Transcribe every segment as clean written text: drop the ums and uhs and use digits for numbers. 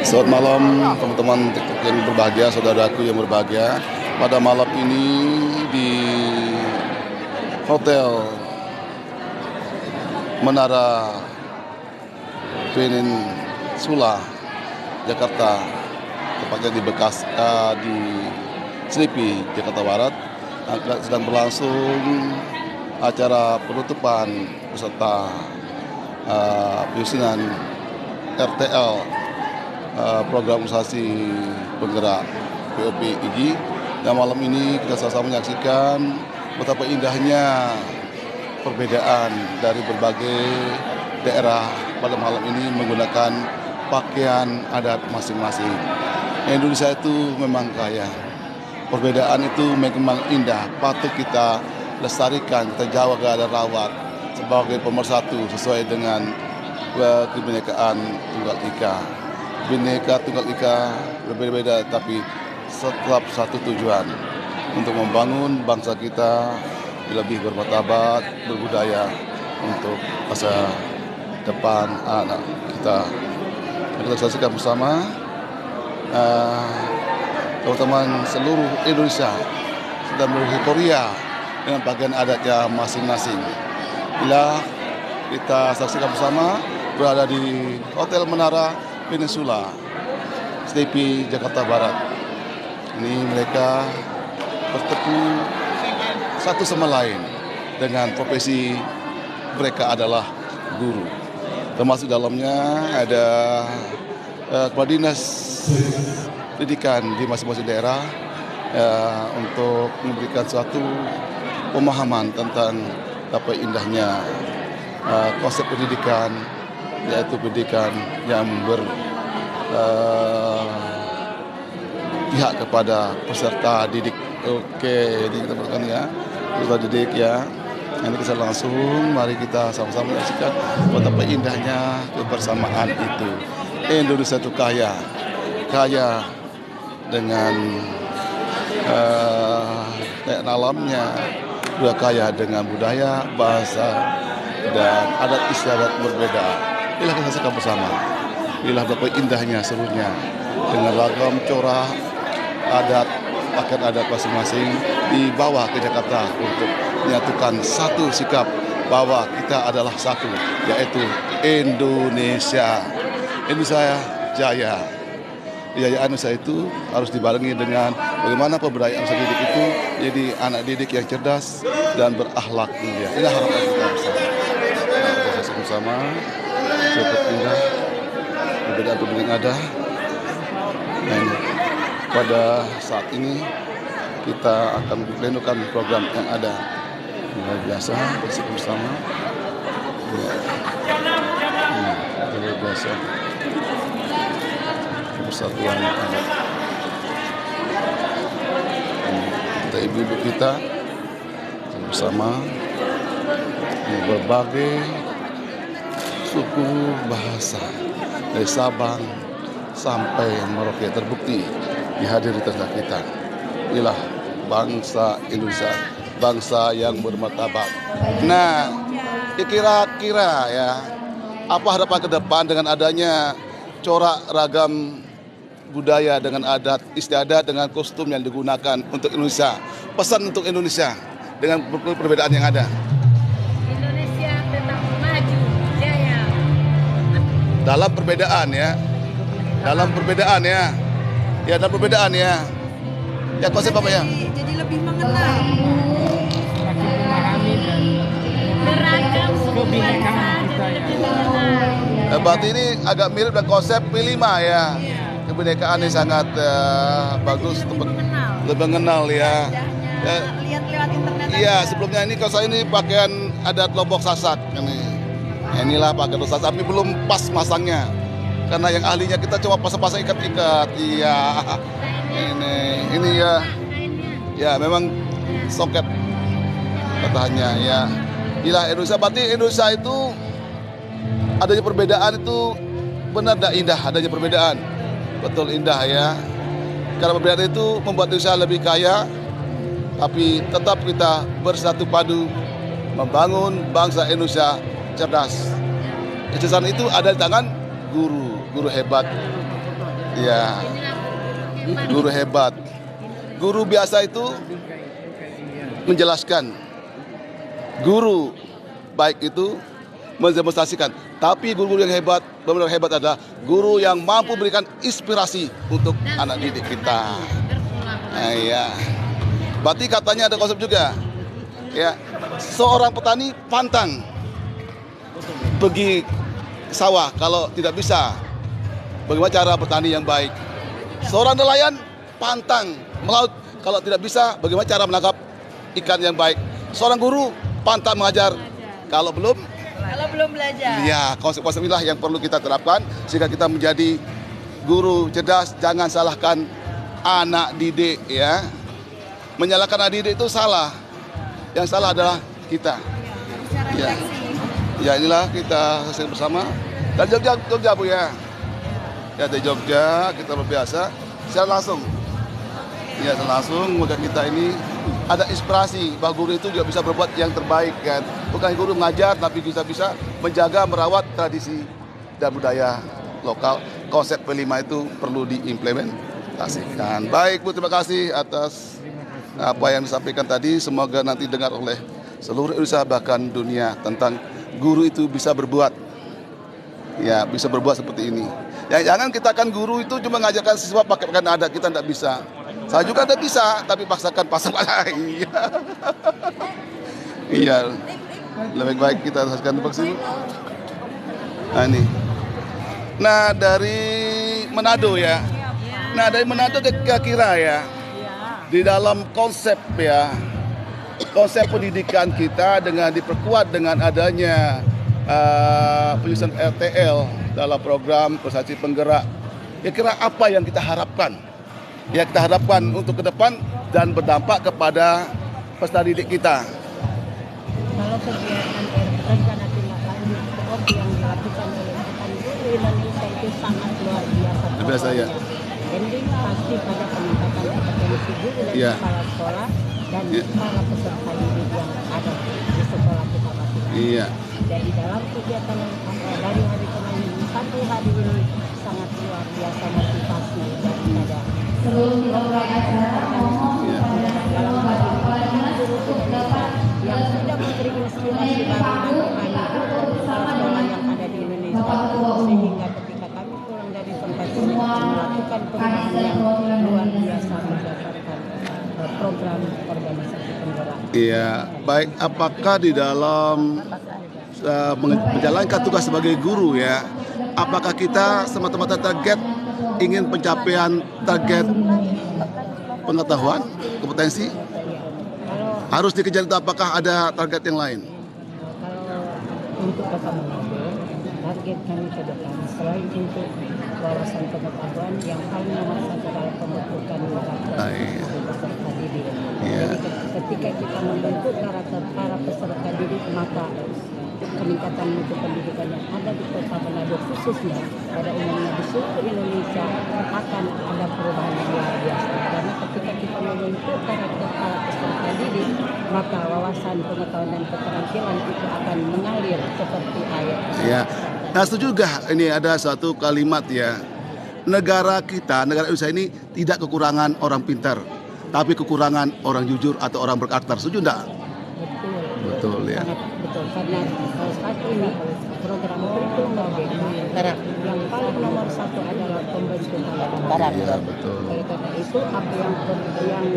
Selamat malam teman-teman yang berbahagia, saudaraku yang berbahagia. Pada malam ini di Hotel Menara Peninsula Jakarta, tepatnya di di Selipi, Jakarta Barat, sedang berlangsung acara penutupan beserta penyusunan RTL, program organisasi penggerak POP IGI. Dan malam ini kita sama-sama menyaksikan betapa indahnya perbedaan dari berbagai daerah pada malam ini menggunakan pakaian adat masing-masing. Indonesia itu memang kaya, perbedaan itu memang indah, patut kita lestarikan, kita jaga dan rawat sebagai pemersatu sesuai dengan kebinekaan Tunggal Ika. Bineka Tunggal Ika berbeda-beda, tapi tetap satu tujuan, untuk membangun bangsa kita lebih bermartabat, berbudaya untuk masa depan anak kita. Kita saksikan bersama teman-teman seluruh Indonesia sedang berhiporia dengan pakaian adatnya masing-masing. Bila kita saksikan bersama berada di Hotel Menara Peninsula Selipi, Jakarta Barat. Ini mereka bertemu satu sama lain dengan profesi mereka adalah guru. Termasuk dalamnya ada Kepala Dinas Pendidikan di masing-masing daerah untuk memberikan suatu pemahaman tentang apa indahnya konsep pendidikan, yaitu pendidikan yang pihak kepada peserta didik. Oke, ini kita berikan ya, peserta didik ya. Ini kita langsung, mari kita sama-sama menyaksikan betapa indahnya kebersamaan itu. Indonesia itu kaya dengan alamnya, juga kaya dengan budaya, bahasa, dan adat istiadat berbeda. Inilah kita saksikan bersama. Inilah betapa indahnya seluruhnya dengan ragam corak adat, pakaian adat masing-masing dibawa ke Jakarta untuk menyatukan satu sikap bahwa kita adalah satu, yaitu Indonesia. Indonesia jaya. Kejayaan Indonesia itu harus dibarengi dengan bagaimana pemberdayaan usaha didik itu jadi anak didik yang cerdas dan berakhlak mulia. Inilah harapan kita bersama. Kita bersama cukup indah perbedaan yang ada. Dan pada saat ini kita akan menunjukkan program yang ada. Luar biasa, bersama bersama. Luar biasa. Persatuan adat. Kita ibu-ibu kita bersama berbagai suku bahasa dari Sabang sampai Merauke terbukti dihadiri tengah kita. Inilah bangsa Indonesia, bangsa yang bermartabat. Nah, kira-kira ya, apa harapan ke depan dengan adanya corak ragam budaya dengan adat istiadat dengan kostum yang digunakan untuk Indonesia? Pesan untuk Indonesia dengan perbedaan yang ada. Indonesia tetap maju, jaya. Dalam perbedaan ya. Dalam perbedaan ya. Ya, dalam perbedaan ya. Ya, konsep apa ya? Jadi lebih mengenal. Beragam suku bangsa dan lebih mengenal. Berarti ini agak mirip dengan konsep P5 ya. Kebinekaan ini sangat bagus untuk lebih mengenal ya. Lihat lewat internet. Iya, sebelumnya ini kalau saya ini pakaian adat Lombok Sasak ini. Inilah pakaian Lombok Sasak, tapi belum pas masangnya. Karena yang ahlinya kita coba pasang-pasang ikat-ikat. Iya. Ini ya. Ya, memang soket katanya ya. Inilah Indonesia, berarti Indonesia itu adanya perbedaan itu benar dan indah, adanya perbedaan. Betul indah ya. Karena perbedaan itu membuat Indonesia lebih kaya, tapi tetap kita bersatu padu membangun bangsa Indonesia cerdas. Kecerdasan itu ada di tangan guru hebat Ya, guru hebat. Guru biasa itu menjelaskan. Guru baik itu mendemonstrasikan. Tapi guru yang hebat, benar-benar hebat adalah guru yang mampu memberikan inspirasi untuk anak didik kita. Nah, ya. Berarti katanya ada konsep juga. Ya, seorang petani pantang pergi sawah kalau tidak bisa. Bagaimana cara bertani yang baik? Seorang nelayan pantang melaut kalau tidak bisa. Bagaimana cara menangkap ikan yang baik? Seorang guru pantang mengajar kalau belum belajar. ya, konsep-konsep inilah yang perlu kita terapkan sehingga kita menjadi guru cerdas. Jangan salahkan anak didik ya. Menyalahkan anak didik itu salah. Yang salah adalah kita. Ya, ya inilah kita hasil bersama. Dan Jogja Bu ya. Ya dari Jogja kita berbiasa secara langsung. Ya secara langsung semoga kita ini ada inspirasi bahwa guru itu juga bisa berbuat yang terbaik kan. Bukan guru mengajar tapi bisa menjaga merawat tradisi dan budaya lokal. Konsep P5 itu perlu diimplementasikan. Baik Bu, terima kasih atas apa yang disampaikan tadi. Semoga nanti dengar oleh seluruh Indonesia bahkan dunia tentang guru itu bisa berbuat. Ya bisa berbuat seperti ini. Ya jangan kita kan guru itu cuma ngajarkan siswa pakai adat, kita tidak bisa. Saya juga tidak bisa, tapi paksakan pasal iya. Iya. Lebih baik kita hasilkan vaksin. Nah ini. Nah dari Manado ya. Nah dari Manado kira-kira ya. Di dalam konsep ya. Konsep pendidikan kita dengan diperkuat dengan adanya penyusunan RTL dalam program prestasi penggerak. Kira-kira apa yang kita harapkan? Ya kita harapkan untuk ke depan dan berdampak kepada peserta didik kita. Kalau kegiatan rencana tindak lanjut POP yang dilakukan oleh Ikatan Guru Indonesia itu sangat luar biasa. Ya. Jadi pasti pada peningkatan kompetensi guru dan kepala sekolah dan para peserta didik yang ada di sekolah kita masing-masing. Iya. Jadi dalam kegiatan dari hari kemarin satu hari ini sangat luar biasa motivasi daripada seluruh organisasi dalam hal ini guru Indonesia yang sudah memberi inspirasi bagi guru sekolah yang ada di Indonesia sehingga ketika kami pulang dari tempat ini kami melakukan perubahan yang luar biasa berdasarkan program organisasi penggerak. Iya, baik. Apakah di dalam menjalankan tugas sebagai guru ya, apakah kita semata-mata target ingin pencapaian target pengetahuan, kompetensi? Harus dikejar itu apakah ada target yang lain? Kalau untuk Kota Manado, target kami ke depan selain untuk wawasan pengetahuan yang paling nomor satu adalah pembentukan karakter peserta didik. Jadi ketika kita membentuk karakter para peserta didik, maka peningkatan mutu pendidikan yang ada di Kota Manado khususnya pada umumnya di seluruh Indonesia akan ada perubahan yang luar biasa. Karena ketika kita membentuk karakter para peserta didik, maka wawasan pengetahuan dan keterampilan itu akan mengalir seperti air. Ya. Nah, setuju juga ini ada suatu kalimat ya. Negara kita, negara Indonesia ini tidak kekurangan orang pintar, tapi kekurangan orang jujur atau orang berkarakter. Setuju enggak? Betul ya. Sangat betul, karena saat ini program kurikulum yang paling nomor satu adalah pembentukan karakter. Ya, betul. Oleh karena itu apa yang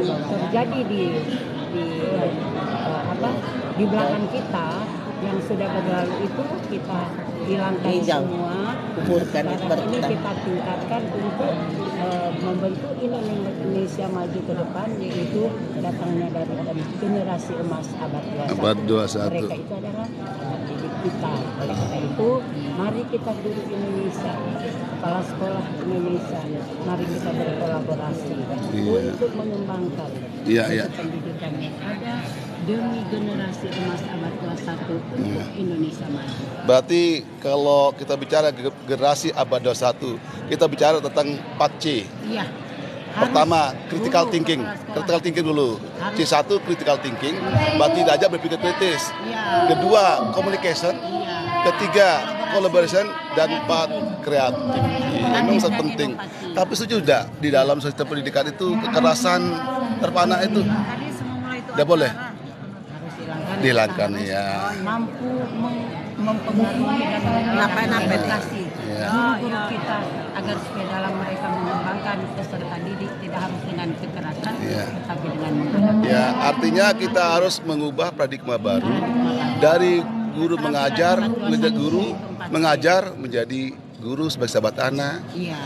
terjadi di belakang kita yang sudah berlalu itu kita hilangkan semua. Sekarang ini kita tingkatkan untuk membentuk Indonesia maju ke depan, yaitu datangnya dari generasi emas abad 21. Mereka itu adalah anak didik kita. Oleh karena itu, mari kita guru Indonesia, kepala sekolah Indonesia, mari kita berkolaborasi untuk mengembangkan pendidikan yang ada demi generasi emas abad 21 untuk Indonesia maju. Berarti kalau kita bicara generasi abad 21, kita bicara tentang 4C. Iya. Pertama, critical thinking. Critical thinking dulu. C1 critical thinking, berarti diajak berpikir kritis. Kedua, communication. Ketiga, collaboration dan 4 kreatif. Memang sangat penting. Tapi setuju tidak di dalam sistem pendidikan itu kekerasan terpana itu Tadi semua itu tidak boleh Harus dihilangkan Kita ya. harus mampu mempengaruhi dan mengedukasi Ya. guru-guru kita agar supaya dalam mereka mengembangkan peserta didik tidak harus dengan kekerasan, Ya. tapi dengan menghadapi. Ya, artinya kita harus mengubah paradigma baru dari guru mengajar menjadi guru sebagai sahabat anak, Iya,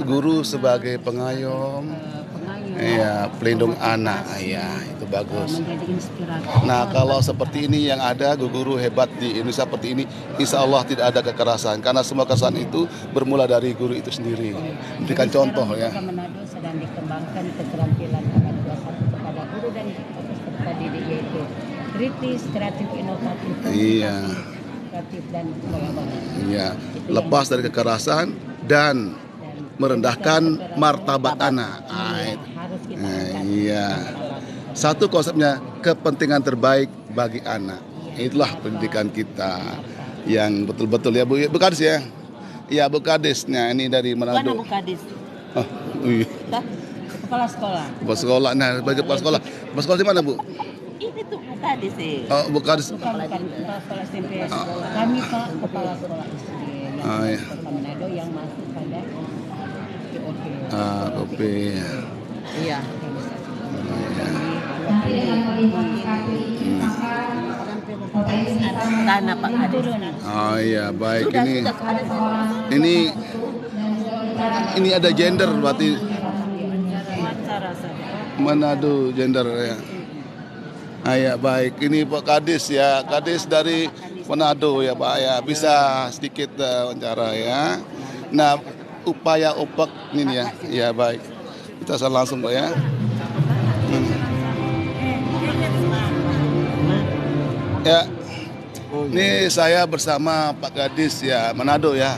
guru sebagai pengayom, pengayom, ya, pelindung anak, ya itu bagus. menjadi inspirator. Nah, kalau seperti ini yang ada guru hebat di Indonesia seperti ini, insya Allah tidak ada kekerasan karena semua kekerasan itu bermula dari guru itu sendiri. Berikan contoh ya. Kota Manado sedang dikembangkan keterampilan akan 21 kepada guru dan peserta didik yaitu kritis, kreatif, inovatif, Iya. kreatif dan kolaboratif. Iya, lepas dari kekerasan dan merendahkan martabat anak. Harus kita angkat. Iya. Satu konsepnya kepentingan terbaik bagi anak. Itulah pendidikan kita yang betul-betul ya Bu. Bu Kadis ya. Iya Bu Kadisnya ini dari Mana Manado. Bu Kadis? Oh, iya. Kepala sekolah. Kepala sekolah. Nah, sebagai kepala sekolah. Kepala sekolah di mana Bu? Ini tuh Bu Kadis sih. Oh, Bu Kadis. Bukan kepala sekolah SMP. Kami Pak kepala sekolah SD yang Oh, iya. Kota Manado yang masuk pada POP. Kopi. Iya. Tanah Pak Kadis. Oh iya, baik ini ada gender berarti Manado gender ya. Ah ya baik, ini Pak Kadis ya, Kadis dari Manado ya Pak ya, bisa sedikit wawancara ya. Nah upaya OPEK ini ya baik, kita langsung Pak ya. Ya, ini saya bersama Pak Kadis ya, Manado ya.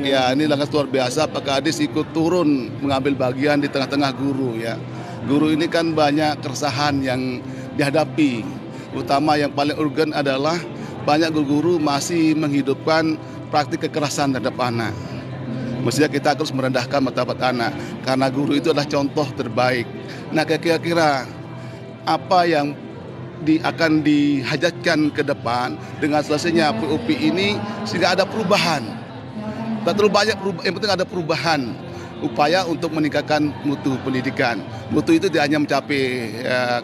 Ya, ini langkah luar biasa. Pak Kadis ikut turun mengambil bagian di tengah-tengah guru ya. Guru ini kan banyak keresahan yang dihadapi. Utama yang paling urgen adalah banyak guru masih menghidupkan praktik kekerasan terhadap anak. Mestinya kita harus merendahkan martabat anak karena guru itu adalah contoh terbaik. Nah, kira-kira apa yang akan dihajatkan ke depan dengan selesainya POP ini sehingga ada perubahan. Tak terlalu banyak perubahan, yang penting ada perubahan upaya untuk meningkatkan mutu pendidikan. Mutu itu tidak hanya mencapai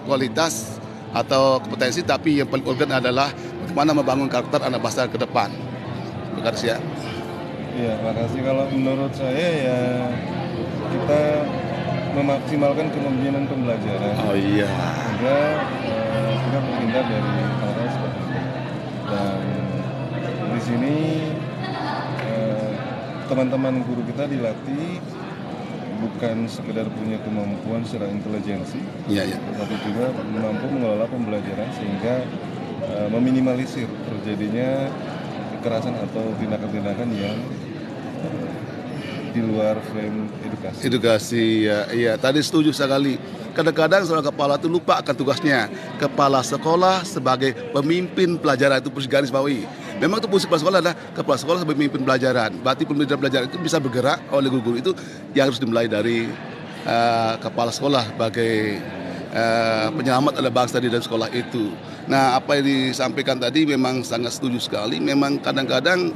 kualitas atau kompetensi, tapi yang paling urgen adalah bagaimana membangun karakter anak bangsa ke depan. Terima kasih ya. Iya, makasih. Kalau menurut saya ya kita memaksimalkan kepemimpinan pembelajaran. Oh iya. Sehingga kita terhindar dari hal-hal seperti itu. Dan di sini teman-teman guru kita dilatih bukan sekedar punya kemampuan secara intelijensi, Iya, iya. tapi juga mampu mengelola pembelajaran sehingga meminimalisir terjadinya kekerasan atau tindakan-tindakan yang di luar frame edukasi. Edukasi ya, iya. Tadi setuju sekali. Kadang-kadang seorang kepala itu lupa akan tugasnya. Kepala sekolah sebagai pemimpin pelajaran itu harus garis bawahi. Memang itu fungsi kepala sekolah adalah kepala sekolah sebagai pemimpin pelajaran. Berarti pemimpin pelajaran itu bisa bergerak oleh guru-guru itu yang harus dimulai dari kepala sekolah sebagai penyelamat adalah bangsa di dalam sekolah itu. Nah, apa yang disampaikan tadi memang sangat setuju sekali. Memang kadang-kadang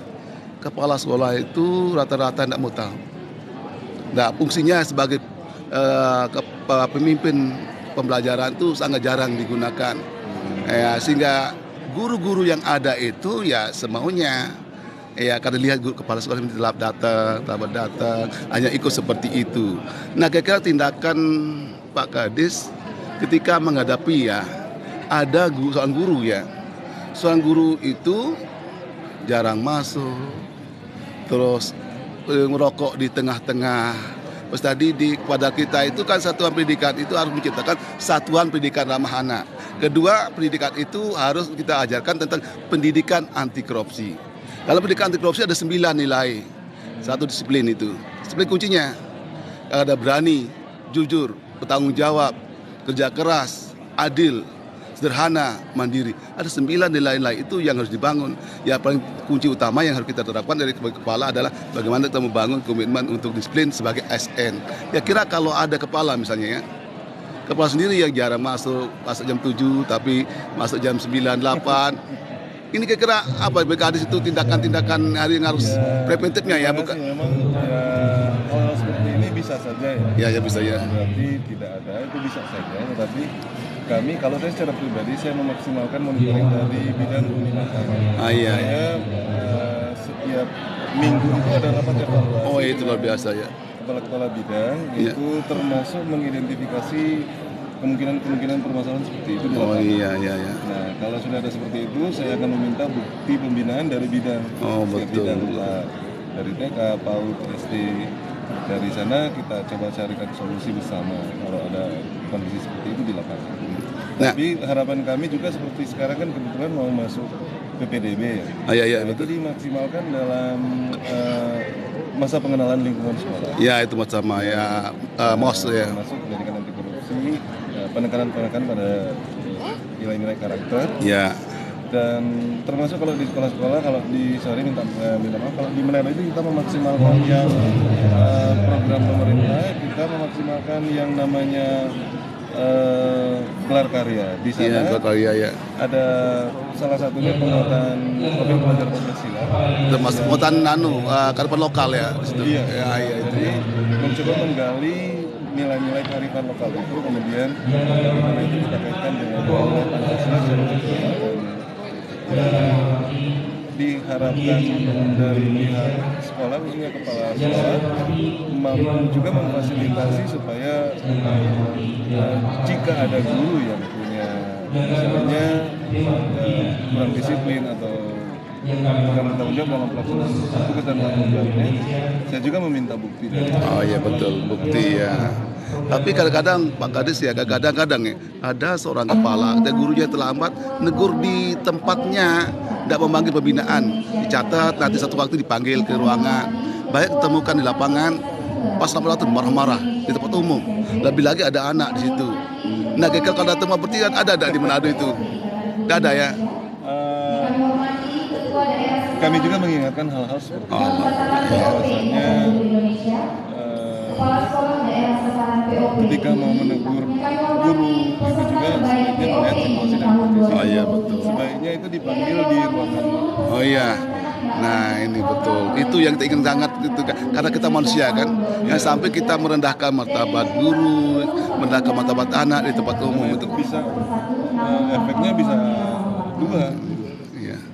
kepala sekolah itu rata-rata tidak mau tahu. Nah, fungsinya sebagai pemimpin pembelajaran itu sangat jarang digunakan. Sehingga guru-guru yang ada itu ya semaunya. Ya, karena lihat guru kepala sekolah ini telah datang, hanya ikut seperti itu. Nah, kira-kira tindakan Pak Kadis ketika menghadapi ya ada seorang guru ya. Seorang guru itu jarang masuk, terus merokok di tengah-tengah. Terus tadi pada kita itu kan satuan pendidikan itu harus menciptakan satuan pendidikan ramah anak. Kedua, pendidikan itu harus kita ajarkan tentang pendidikan anti korupsi. Dalam pendidikan anti korupsi ada 9 nilai. Satu disiplin itu. Disiplin kuncinya ada berani, jujur, bertanggung jawab, kerja keras, adil, sederhana, mandiri. Ada 9 nilai-nilai itu yang harus dibangun. Ya paling kunci utama yang harus kita terapkan dari kepala adalah bagaimana kita membangun komitmen untuk disiplin sebagai ASN. Ya kira kalau ada kepala misalnya ya, kepala sendiri yang jarang masuk jam 7 tapi masuk jam 9, 8. Ini kira-kira apa BKADIS itu tindakan-tindakan hari yang harus preventifnya ya, bukan? Memang ya, hal seperti ini bisa saja ya. Ya bisa ya. Berarti tidak ada, itu bisa saja. Tetapi kami, kalau saya secara pribadi, saya memaksimalkan monitoring dari bidang pembinaan. Iya. Saya setiap minggu itu ada rapat evaluasi. Oh itu luar biasa ya. Kepala-kepala bidang itu termasuk mengidentifikasi kemungkinan permasalahan seperti itu. Oh iya. Nah, kalau sudah ada seperti itu, saya akan meminta bukti pembinaan dari bidang. Oh betul. Bidang, dari TK, PAUD, SD. Dari sana kita coba carikan solusi bersama kalau ada kondisi seperti itu di lapangan. Nah. Tapi harapan kami juga seperti sekarang kan kebetulan mau masuk PPDB ya. Iya Itu dimaksimalkan dalam masa pengenalan lingkungan sekolah. Ya itu macam ya MOS ya. Masuk pendidikan anti korupsi, penekanan pada nilai-nilai karakter. Ya. Dan termasuk kalau di sekolah-sekolah, kalau di sorry minta maaf, kalau di Manado itu kita memaksimalkan yang program pemerintah, kita memaksimalkan yang namanya gelar karya. Di sana Iya, gelar karya ya. ada salah satunya penguatan profil pelajar Pancasila. Termasuk penguatan kearifan lokal ya di situ. Iya. Ya itu. Jadi mencoba menggali nilai-nilai kearifan lokal itu, kemudian bagaimana itu kita kaitkan dengan nilai Pancasila secara keseluruhan. Diharapkan dari pihak sekolah, khususnya kepala sekolah, mampu juga memfasilitasi supaya jika ada guru yang punya misalnya kurang disiplin atau kurang bertanggung jawab dalam pelaksanaan tugas dan tanggung jawabnya, saya juga meminta bukti dari. Oh iya betul, bukti ya. Tapi kadang-kadang Pak Kadis ya, kadang-kadang ya ada seorang kepala, ada gurunya terlambat, negur di tempatnya, tidak memanggil pembinaan, dicatat nanti satu waktu dipanggil ke ruangan. Baik temukan di lapangan, pas laporan marah-marah di tempat umum. Lebih lagi ada anak di situ. Nah, kalau datang berarti ada di Manado itu, tidak ada ya. Kami juga mengingatkan hal-hal seperti itu. Bahwasanya ketika mau menegur guru itu juga sebaiknya melihat situasi dan kondisi. Oh iya betul. Sebaiknya itu dipanggil di ruangan. Oh iya. Nah ini betul. Itu yang kita ingin sangat gitu kan. Karena kita manusia kan. Yang sampai kita merendahkan martabat guru, merendahkan martabat anak di tempat umum itu. Bisa efeknya bisa dua.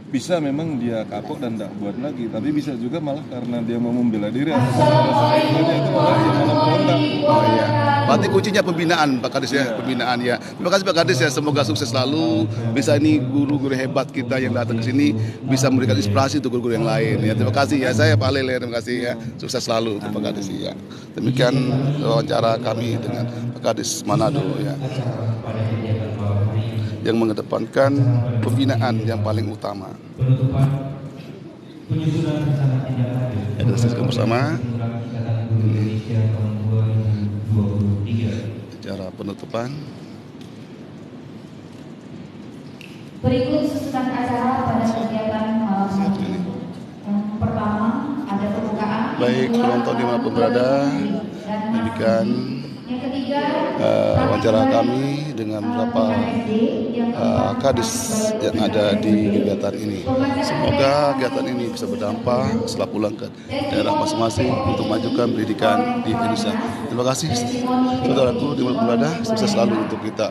Bisa memang dia kapok dan tidak buat lagi, tapi bisa juga malah karena dia mau membela diri atau itu malah berontak. Oh iya. Berarti kuncinya pembinaan Pak Kadis ya, pembinaan ya. Terima kasih Pak Kadis ya, semoga sukses selalu. Bisa ini guru-guru hebat kita yang datang ke sini bisa memberikan inspirasi untuk guru-guru yang lain ya. Terima kasih ya, saya Pak Lele, terima kasih ya. Sukses selalu untuk Pak Kadis ya. Demikian wawancara kami dengan Pak Kadis Manado ya. Yang mengedepankan pembinaan yang paling utama. Ya, kita saksikan bersama. Ini acara penutupan. Berikut susunan acara pada kegiatan malam ini. Yang pertama ada pembukaan. Baik penonton dimanapun berada, demikian wawancara kami dengan beberapa kadis yang ada di kegiatan ini. Semoga kegiatan ini bisa berdampak setelah pulang ke daerah masing-masing untuk majukan pendidikan di Indonesia. Terima kasih saudaraku dimanapun berada, sukses selalu untuk kita.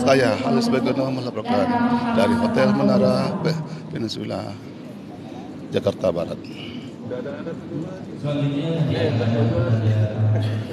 Saya Halis Begono melaporkan dari Hotel Menara Peninsula Jakarta Barat.